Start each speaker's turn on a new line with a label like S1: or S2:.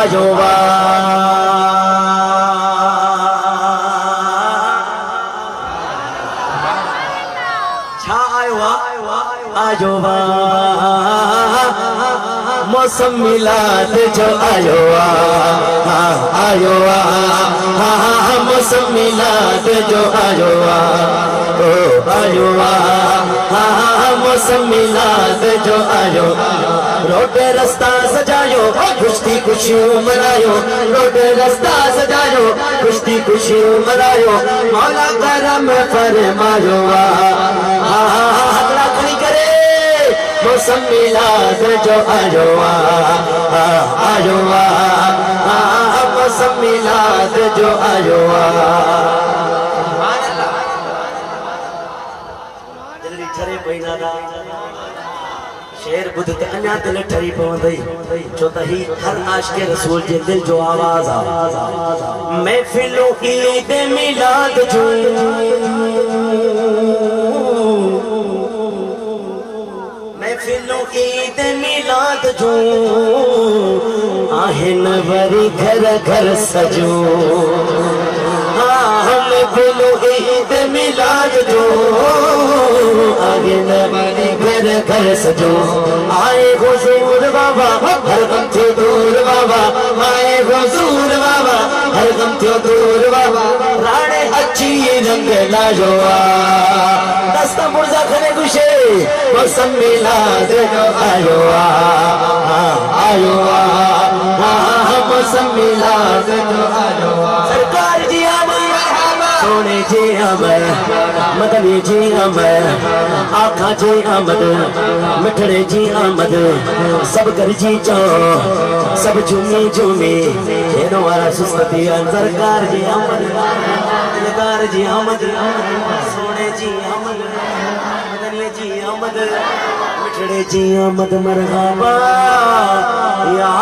S1: आयो वा छा आयो वा आयो वा मौसम मिलाद जो आयो वा आयो वा मौसम मिलाद जो आयो वा ओ आयो वा मौसम मिलाद जो आयो रोटे रास्ता सजायो खुशी खुशी मनायो रोटे रास्ता सजायो खुशी खुशी मनायो मौला करम फरमायो हल्ला खड़ी करे मौसम मिलाद जो आयो मौसम मिलाद जो आयो दिल्ली ठरे पईना दा शेर बुध ते अन्या दिल ठरी पवंदई छो त ही हर आशिक रसूल जे दिल जो आवाज आ महफिलों ईद मिलाद जो महफिलों ईद मिलाद जो आहिन वरी घर घर सजो महफिलों ईद मिलाद जो आहिन वरी घर घर सजो आए हुजूर बाबा हर गम थियो दूर बाबा आए हुजूर बाबा हर गम थियो दूर बाबा राणे अच्छी रंग लाजो दस्ता मुर्जा खने गुशे मौसम मिलाद जो आयो मौसम मिलाद जो आयो सरकार जी सोने जी अमर मदनी जी अमर आखा जी आमद मिठड़े जी आमद सब कर जी चो सब झूमी झूमी हेनो वाला सुस्ती सरकार जी आमद दिलदार जी आमद सोने जी आमद मदनी जी आमद मिठड़े जी आमद मरहबा या